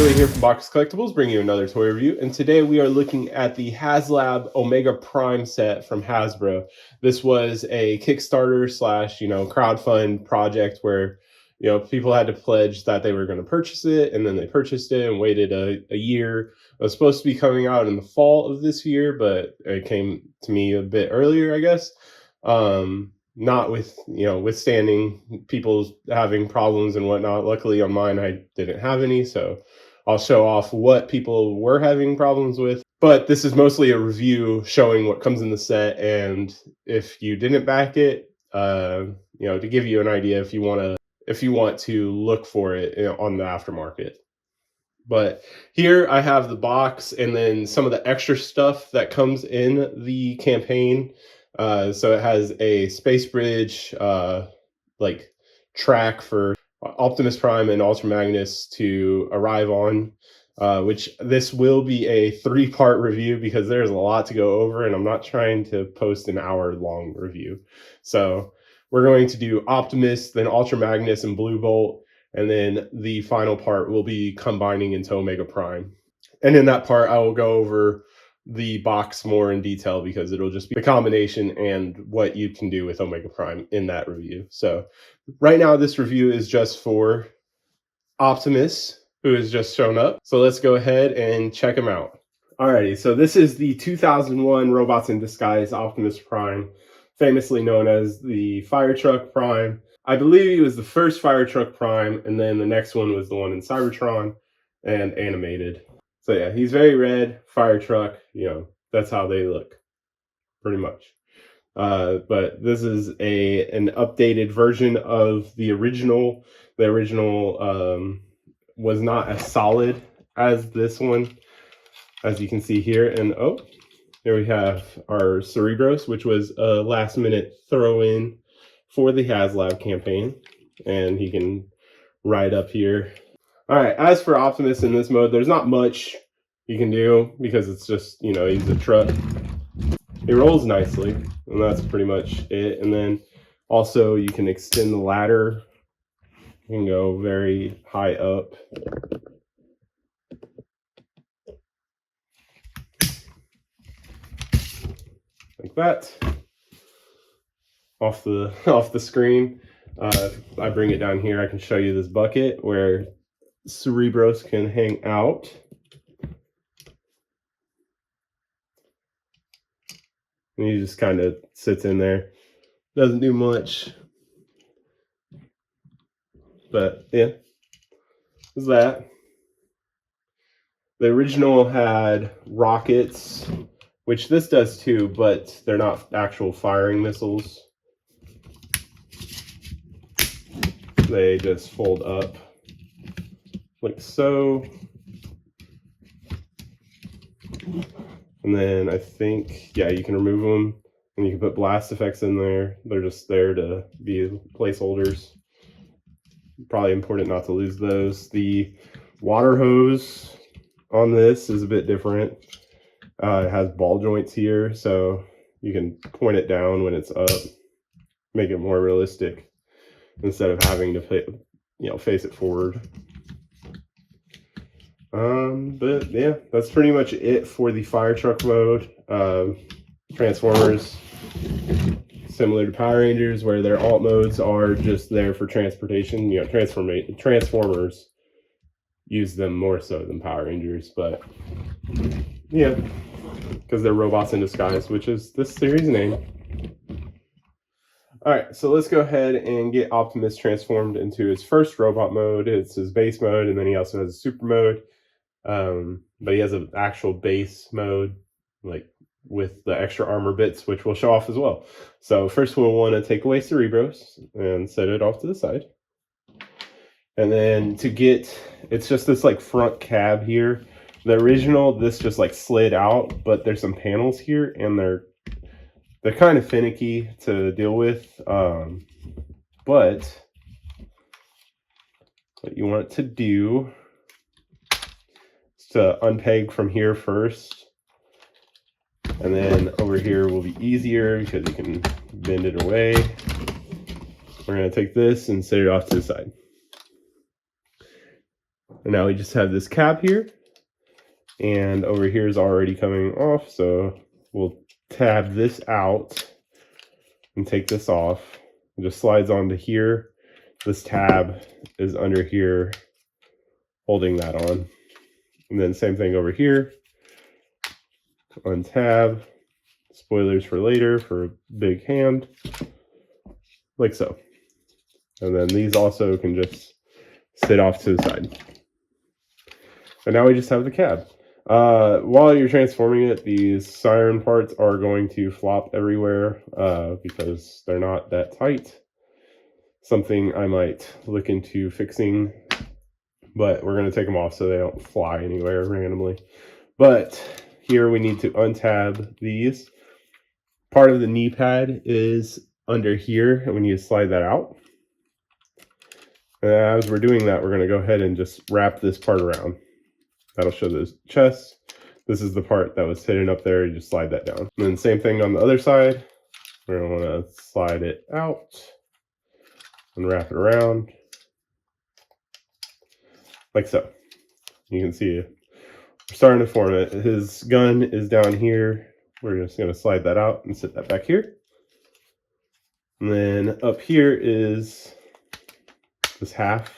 Billy here from Box Collectibles, bringing you another toy review. And today we are looking at the Haslab Omega Prime set from Hasbro. This was a Kickstarter slash, crowdfund project where, people had to pledge that they were going to purchase it, and then they purchased it and waited a year. It was supposed to be coming out in the fall of this year, but it came to me a bit earlier, I guess. Not with, withstanding people having problems and whatnot. Luckily on mine, I didn't have any, so I'll show off what people were having problems with. But this is mostly a review showing what comes in the set, and if you didn't back it, to give you an idea if you want to look for it on the aftermarket. But here I have the box and then some of the extra stuff that comes in the campaign. So it has a space bridge, track for Optimus Prime and Ultra Magnus to arrive on, which this will be a 3-part review because there's a lot to go over, and I'm not trying to post an hour-long review. So we're going to do Optimus, then Ultra Magnus and Blue Bolt, and then the final part will be combining into Omega Prime. And in that part, I will go over the box more in detail because it'll just be the combination and what you can do with Omega Prime in that review. So right now, this review is just for Optimus, who has just shown up. So let's go ahead and check him out. Alrighty, so this is the 2001 Robots in Disguise Optimus Prime, famously known as the Firetruck Prime. I believe he was the first Firetruck Prime, and then the next one was the one in Cybertron and animated. So yeah, he's very red, Firetruck, that's how they look, pretty much. But this is an updated version of the original. The original was not as solid as this one, as you can see here. And here we have our Cerebros, which was a last-minute throw-in for the Haslab campaign, and he can ride up here. All right, as for Optimus in this mode, there's not much you can do because it's just, he's a truck. He rolls nicely, and that's pretty much it. And then also you can extend the ladder. You can go very high up. Like that. Off the screen. If I bring it down here, I can show you this bucket where Cerebros can hang out. And he just kind of sits in there. Doesn't do much. But yeah, is that. The original had rockets, which this does too, but they're not actual firing missiles. They just fold up like so. And then I think, yeah, you can remove them and you can put blast effects in there. They're just there to be placeholders. Probably important not to lose those. The water hose on this is a bit different. It has ball joints here, so you can point it down when it's up, make it more realistic instead of having to face it forward. But yeah, that's pretty much it for the Firetruck mode. Transformers, similar to Power Rangers, where their alt modes are just there for transportation. Transformers use them more so than Power Rangers, but yeah, because they're robots in disguise, which is this series name. All right, so let's go ahead and get Optimus transformed into his first robot mode. It's his base mode, and then he also has a super mode. But he has an actual base mode, like with the extra armor bits, which we'll show off as well. So first we'll want to take away Cerebros and set it off to the side. And then it's just this like front cab here. The original, this just like slid out, but there's some panels here, and they're kind of finicky to deal with. But what you want to do is to unpeg from here first. And then over here will be easier because you can bend it away. We're going to take this and set it off to the side. And now we just have this cap here, and over here is already coming off, so we'll tab this out and take this off. It just slides onto here. This tab is under here holding that on. And then same thing over here. Untab. Spoilers for later for a big hand. Like so. And then these also can just sit off to the side. And now we just have the cab. While you're transforming it, these siren parts are going to flop everywhere because they're not that tight. Something I might look into fixing, but we're going to take them off so they don't fly anywhere randomly. But here we need to untab these. Part of the knee pad is under here, and we need to slide that out. And as we're doing that, we're going to go ahead and just wrap this part around. That'll show the chest. This is the part that was hidden up there. You just slide that down. And then same thing on the other side. We're going to want to slide it out and wrap it around. Like so. You can see we're starting to form it. His gun is down here. We're just going to slide that out and sit that back here. And then up here is this half.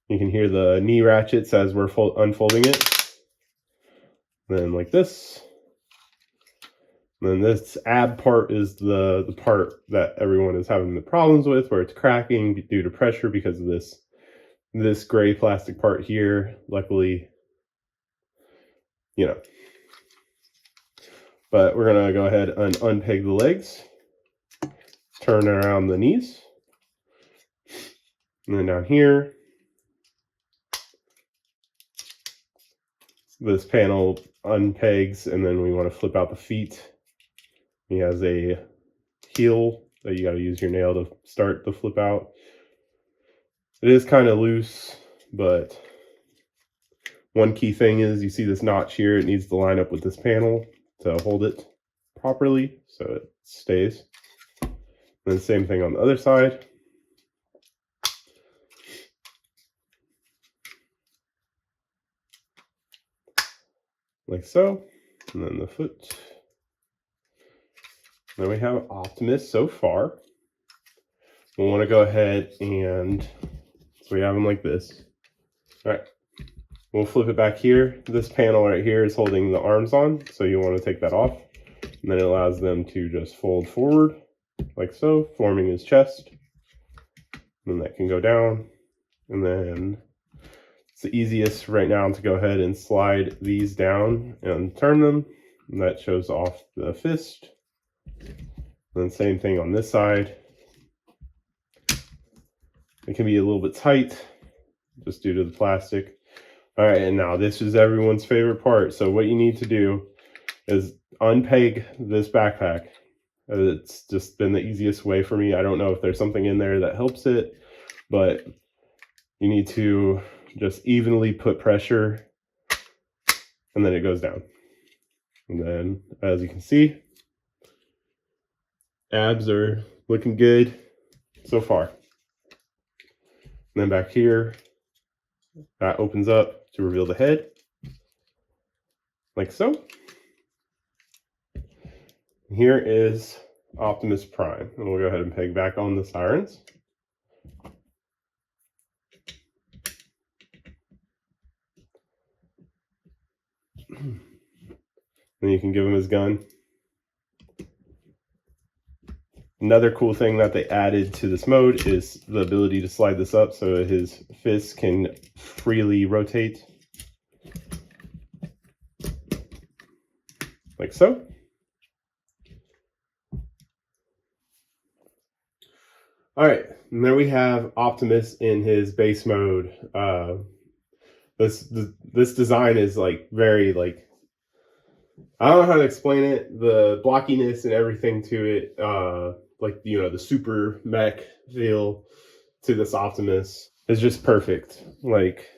You can hear the knee ratchets as we're unfolding it. Then like this. And then this ab part is the part that everyone is having the problems with, where it's cracking due to pressure because of this gray plastic part here. Luckily, you know. But we're going to go ahead and unpeg the legs. Turn around the knees. And then down here, this panel unpegs, and then we want to flip out the feet. He has a heel that you got to use your nail to start the flip out. It is kind of loose, but one key thing is you see this notch here. It needs to line up with this panel to hold it properly so it stays. And then same thing on the other side. Like so. And then the foot. Then we have Optimus so far. We'll want to go ahead and, so we have him like this. All right. We'll flip it back here. This panel right here is holding the arms on, so you want to take that off. And then it allows them to just fold forward, like so, forming his chest. And then that can go down. And then it's the easiest right now to go ahead and slide these down and turn them. And that shows off the fist. And then same thing on this side. It can be a little bit tight, just due to the plastic. All right, and now this is everyone's favorite part. So what you need to do is unpeg this backpack. It's just been the easiest way for me. I don't know if there's something in there that helps it, but you need to just evenly put pressure, and then it goes down. And then, as you can see, abs are looking good so far. And then back here, that opens up to reveal the head, like so. Here is Optimus Prime, and we'll go ahead and peg back on the sirens. Then you can give him his gun. Another cool thing that they added to this mode is the ability to slide this up so that his fists can freely rotate. Like so. All right, and there we have Optimus in his base mode. This design is like very like, I don't know how to explain it. The blockiness and everything to it, like, you know, the super mech feel to this Optimus is just perfect. Like,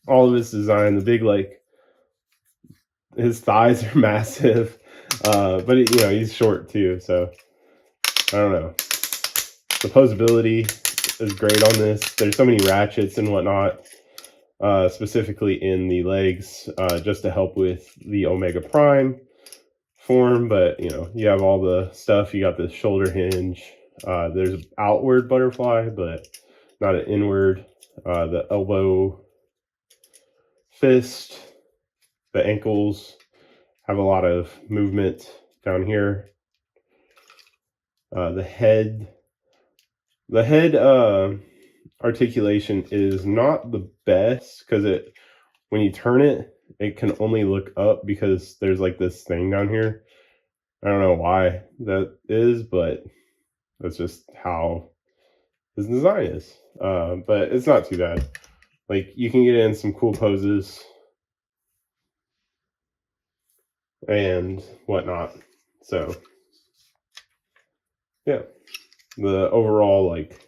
all of his design, the big, like, his thighs are massive, but you know, he's short too, so I don't know. The posability is great on this. There's so many ratchets and whatnot. specifically in the legs, just to help with the Omega Prime form. But you know, you have all the stuff. You got the shoulder hinge. There's an outward butterfly, but not an inward. The elbow, fist, the ankles have a lot of movement down here. The head articulation is not the best because when you turn it, it can only look up because there's like this thing down here. I don't know why that is, but that's just how this design is. But it's not too bad. Like, you can get in some cool poses and whatnot. So yeah, the overall like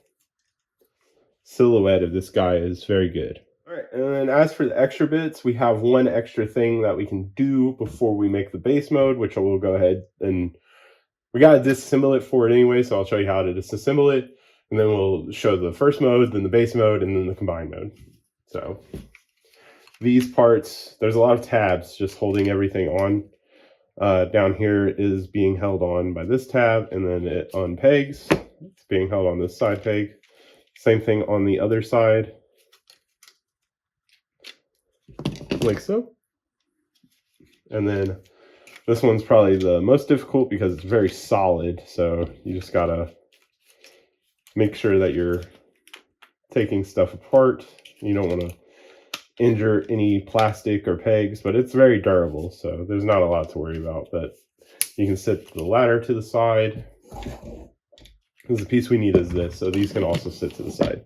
silhouette of this guy is very good. All right, and then as for the extra bits, we have one extra thing that we can do before we make the base mode, which I will go ahead and we got to disassemble it for it anyway, so I'll show you how to disassemble it, and then we'll show the first mode, then the base mode, and then the combined mode. So these parts, there's a lot of tabs just holding everything on. Down here is being held on by this tab, and then it unpegs. It's being held on this side peg. Same thing on the other side, like so. And then this one's probably the most difficult because it's very solid, so you just gotta make sure that you're taking stuff apart. You don't want to injure any plastic or pegs, but it's very durable, so there's not a lot to worry about. But you can set the ladder to the side, because the piece we need is this, so these can also sit to the side.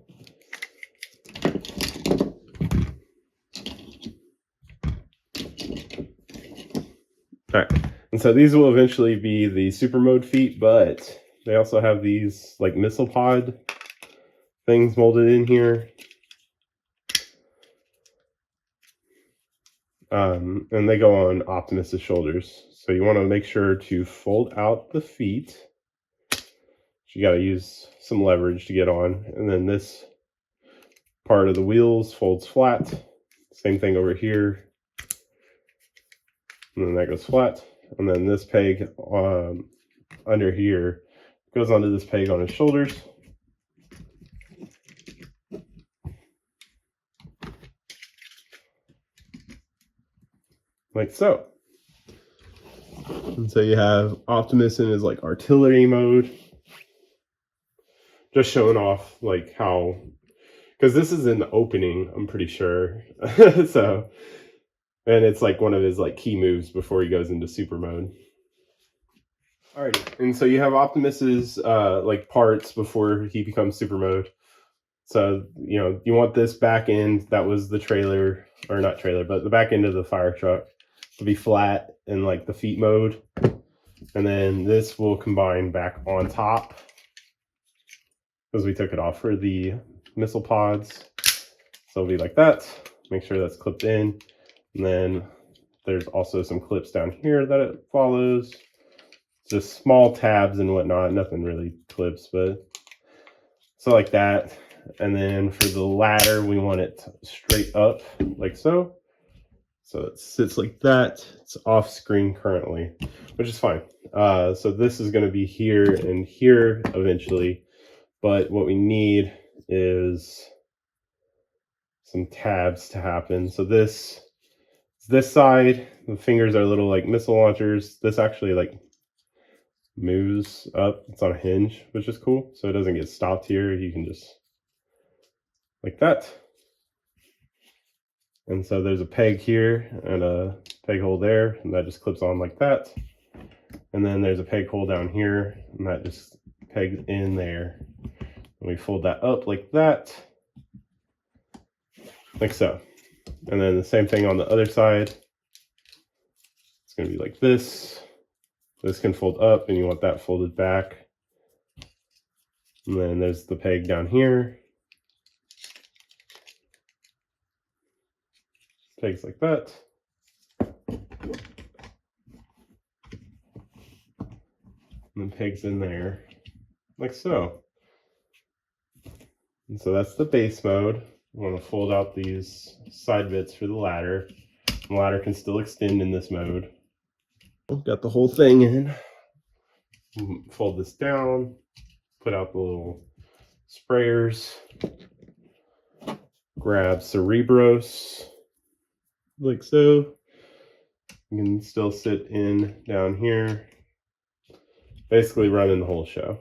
All right, and so these will eventually be the super mode feet, but they also have these like missile pod things molded in here. And they go on Optimus's shoulders. So you want to make sure to fold out the feet. You got to use some leverage to get on. And then this part of the wheels folds flat. Same thing over here. And then that goes flat. And then this peg under here goes onto this peg on his shoulders. Like so. And so you have Optimus in his like artillery mode. Just showing off like how, because this is in the opening, I'm pretty sure. So, and it's like one of his like key moves before he goes into super mode. Alrighty, and so you have Optimus's like parts before he becomes super mode. So, you know, you want this back end, that was the trailer, or not trailer, but the back end of the Firetruck to be flat in like the feet mode. And then this will combine back on top, because we took it off for the missile pods. So it'll be like that. Make sure that's clipped in. And then there's also some clips down here that it follows. Just small tabs and whatnot, nothing really clips, but so like that. And then for the ladder, we want it straight up like so. So it sits like that. It's off screen currently, which is fine. So this is going to be here and here eventually. But what we need is some tabs to happen. So this side, the fingers are little like missile launchers. This actually like moves up. It's on a hinge, which is cool. So it doesn't get stopped here. You can just like that. And so there's a peg here and a peg hole there, and that just clips on like that. And then there's a peg hole down here, and that just pegs in there. And we fold that up like that, like so. And then the same thing on the other side. It's going to be like this. This can fold up, and you want that folded back. And then there's the peg down here. Pegs like that. And then pegs in there, like so. And so that's the base mode. I want to fold out these side bits for the ladder. The ladder can still extend in this mode. Got the whole thing in. Fold this down, put out the little sprayers, grab Cerebros, like so. You can still sit in down here, basically running the whole show.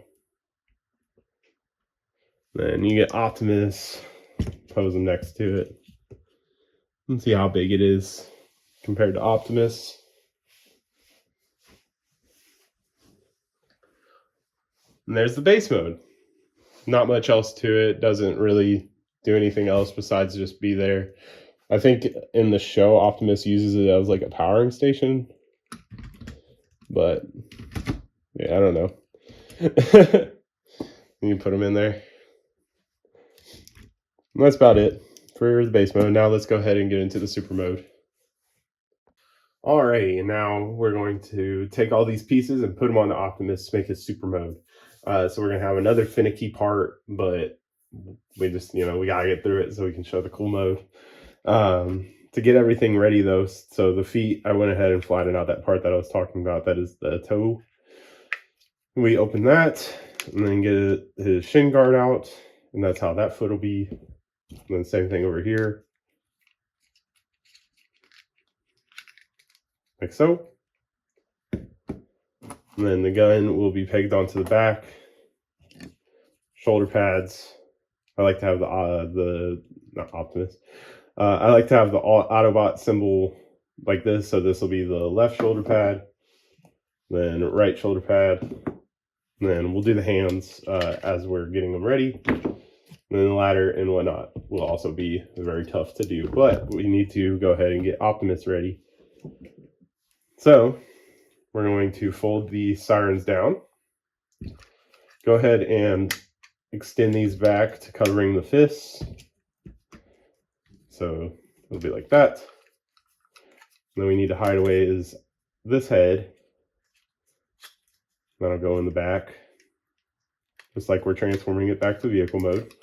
Then you get Optimus, pose him next to it, and see how big it is compared to Optimus. And there's the base mode. Not much else to it. Doesn't really do anything else besides just be there. I think in the show, Optimus uses it as like a powering station. But yeah, I don't know. You can put them in there. And that's about it for the base mode. Now let's go ahead and get into the super mode. Alrighty, and now we're going to take all these pieces and put them on the Optimus to make it super mode. So we're going to have another finicky part, but we just, we got to get through it so we can show the cool mode. To get everything ready though, so the feet, I went ahead and flattened out that part that I was talking about. That is the toe. We open that and then get his shin guard out, and that's how that foot will be. And then same thing over here. Like so. And then the gun will be pegged onto the back. Shoulder pads. I like to have the not Optimus. I like to have the Autobot symbol like this. So this will be the left shoulder pad, then right shoulder pad. And then we'll do the hands as we're getting them ready. And then the ladder and whatnot will also be very tough to do. But we need to go ahead and get Optimus ready. So we're going to fold the sirens down. Go ahead and extend these back to covering the fists. So it'll be like that. And then we need to hide away is this head. That'll go in the back, just like we're transforming it back to vehicle mode.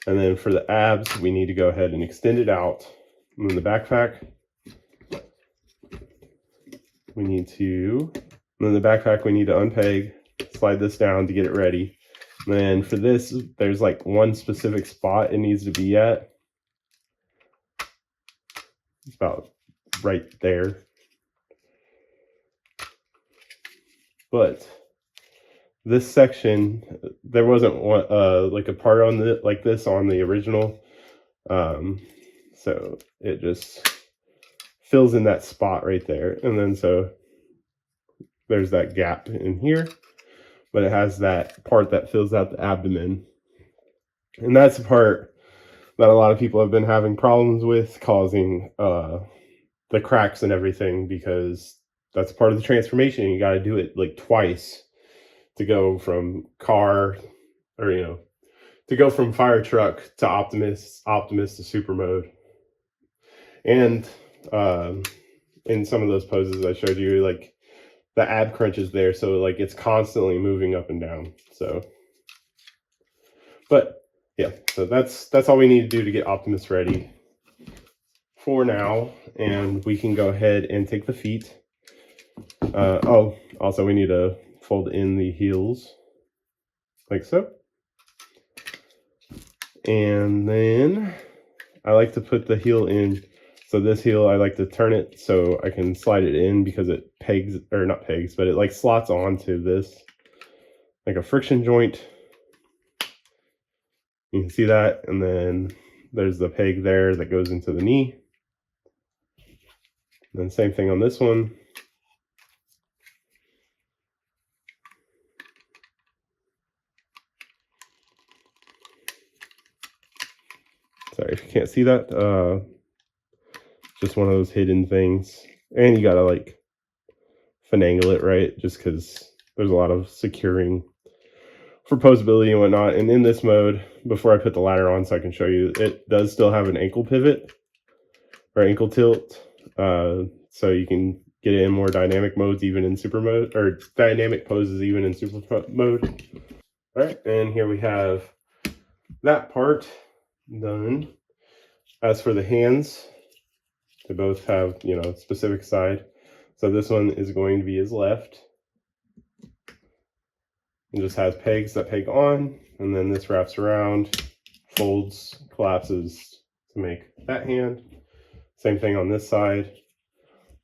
And then for the abs, we need to go ahead and extend it out. And then the backpack, we need to unpeg, slide this down to get it ready. And then for this, there's like one specific spot it needs to be at. It's about right there. But this section, there wasn't one, like a part on the like this on the original, so it just fills in that spot right there. And then so there's that gap in here, but it has that part that fills out the abdomen, and that's the part that a lot of people have been having problems with, causing the cracks and everything, because that's part of the transformation. You got to do it like twice to go from car, or to go from Firetruck to Optimus to super mode. And in some of those poses I showed you, like the ab crunch is there, so like it's constantly moving up and down. So, but yeah, so that's all we need to do to get Optimus ready for now. And we can go ahead and take the feet. Oh, also we need to fold in the heels like so. And then I like to put the heel in. So this heel, I like to turn it so I can slide it in, because it pegs, or not pegs, but it like slots onto this like a friction joint. You can see that. And then there's the peg there that goes into the knee. And then same thing on this one. Sorry if you can't see that. Just one of those hidden things. And you gotta like finagle it right, just because there's a lot of securing for posability and whatnot. And in this mode, before I put the ladder on so I can show you, it does still have an ankle pivot or ankle tilt. So you can get it in more dynamic modes even in super mode, or dynamic poses even in super mode. All right, and here we have that part done. As for the hands, they both have, you know, specific side. So this one is going to be his left. It just has pegs that peg on, and then this wraps around, folds, collapses to make that hand. Same thing on this side.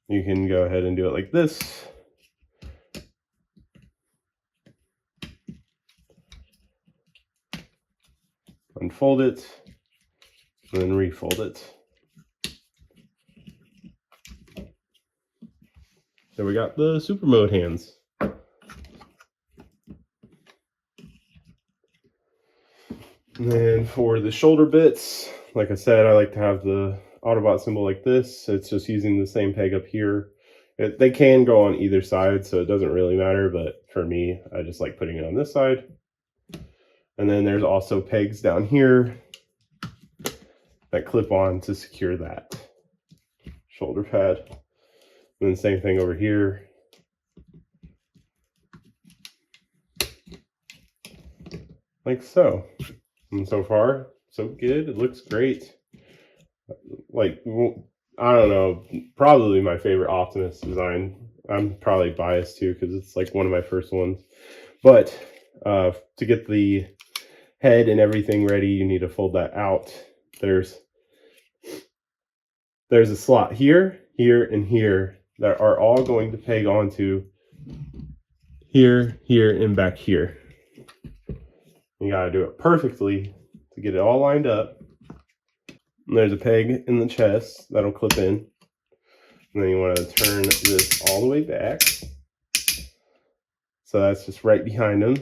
You can go ahead and do it like this. Unfold it, and then refold it. So we got the super mode hands. And then for the shoulder bits, like I said, I like to have the Autobot symbol like this. It's just using the same peg up here. They can go on either side, so it doesn't really matter, but for me, I just like putting it on this side. And then there's also pegs down here that clip on to secure that shoulder pad. And then same thing over here. Like so. And so far, so good. It looks great. Like, I don't know, probably my favorite Optimus design. I'm probably biased too because it's like one of my first ones. But to get the head and everything ready, you need to fold that out. There's a slot here, here, and here that are all going to peg onto here, here, and back here. You gotta do it perfectly to get it all lined up. And there's a peg in the chest that'll clip in. And then you want to turn this all the way back. So that's just right behind him.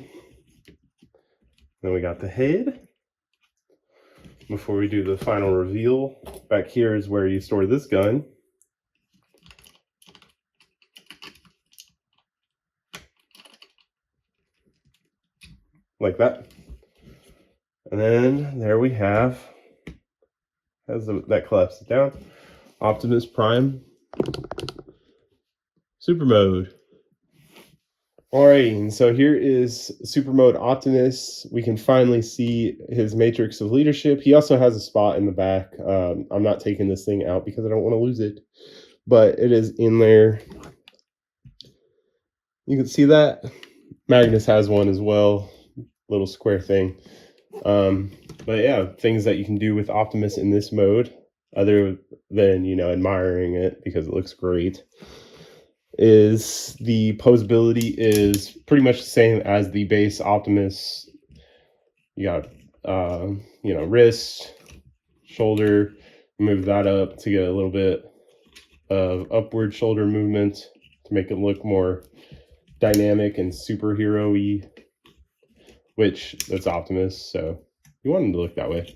Then we got the head. Before we do the final reveal, back here is where you store this gun. Like that. And then there we have, as that collapses down, Optimus Prime Super Mode. Alright, and so here is Super Mode Optimus. We can finally see his matrix of leadership. He also has a spot in the back. I'm not taking this thing out because I don't want to lose it, but it is in there. You can see that. Magnus has one as well, little square thing. But yeah, things that you can do with Optimus in this mode, other than, you know, admiring it because it looks great, is the posability is pretty much the same as the base Optimus. You got, you know, wrist, shoulder, move that up to get a little bit of upward shoulder movement to make it look more dynamic and superhero-y, which that's Optimus, so you want him to look that way.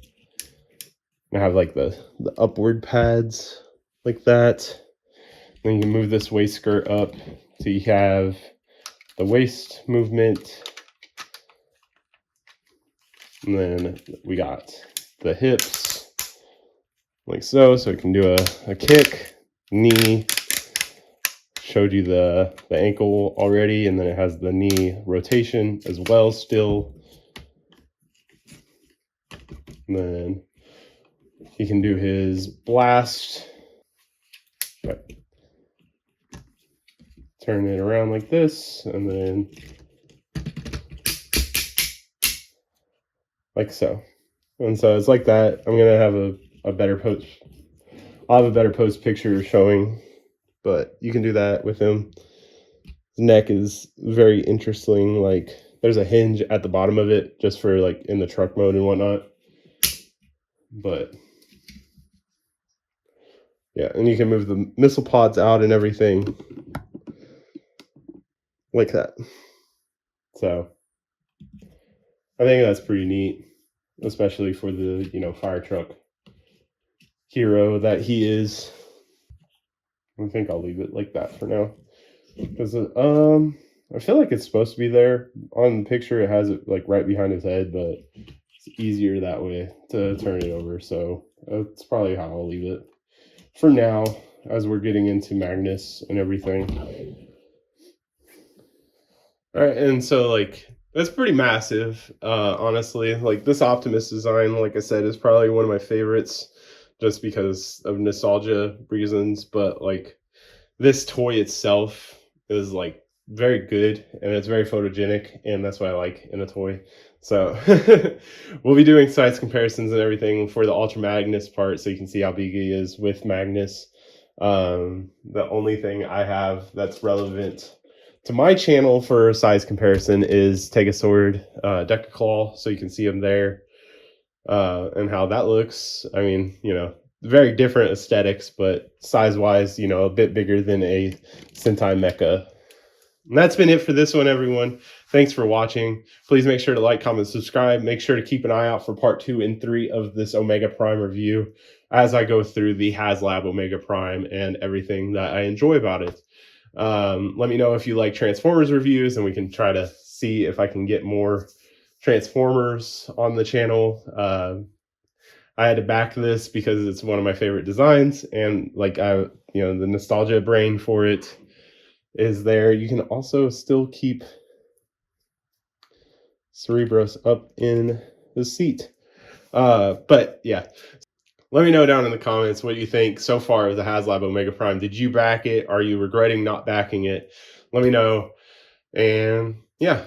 I have like the upward pads like that. Then you can move this waist skirt up so you have the waist movement. And then we got the hips like so it can do a kick, knee. Showed you the ankle already, and then it has the knee rotation as well still. And then he can do his blast. But turn it around like this, and then like so. And so it's like that. I'm gonna have a better post. I'll have a better post picture showing, but you can do that with him. His neck is very interesting. Like there's a hinge at the bottom of it just for like in the truck mode and whatnot. But yeah, and you can move the missile pods out and everything like that. So I think that's pretty neat, especially for the, you know, Firetruck hero that he is. I think I'll leave it like that for now, because I feel like it's supposed to be there on the picture. It has it like right behind his head, but it's easier that way to turn it over. So that's probably how I'll leave it for now, as we're getting into Magnus and everything. All right, and so like that's pretty massive, honestly. Like this Optimus design, like I said, is probably one of my favorites. just because of nostalgia reasons, but like this toy itself is like very good and it's very photogenic, and that's what I like in a toy. So we'll be doing size comparisons and everything for the Ultra Magnus part, so you can see how big he is with Magnus. The only thing I have that's relevant to my channel for size comparison is Sword, Decaclaw, so you can see him there, and how that looks. I mean, very different aesthetics, but size-wise, a bit bigger than a Sentai Mecha. And that's been it for this one, everyone. Thanks for watching. Please make sure to like, comment, subscribe. Make sure to keep an eye out for part 2 and 3 of this Omega Prime review as I go through the Haslab Omega Prime and everything that I enjoy about it. Let me know if you like Transformers reviews, and we can try to see if I can get more Transformers on the channel. I had to back this because it's one of my favorite designs, and like the nostalgia brain for it is there. You can also still keep Cerebros up in the seat. But yeah, let me know down in the comments what you think so far of the Haslab Omega Prime. Did you back it? Are you regretting not backing it? Let me know. And yeah,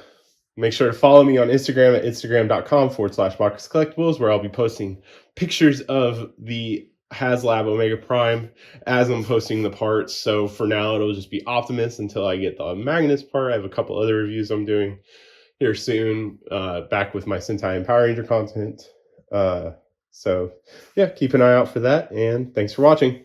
make sure to follow me on Instagram at instagram.com/Bacchus Collectibles, where I'll be posting pictures of the Haslab Omega Prime as I'm posting the parts. So for now, it'll just be Optimus until I get the Magnus part. I have a couple other reviews I'm doing here soon, back with my Sentai and Power Ranger content. So yeah, keep an eye out for that, and thanks for watching.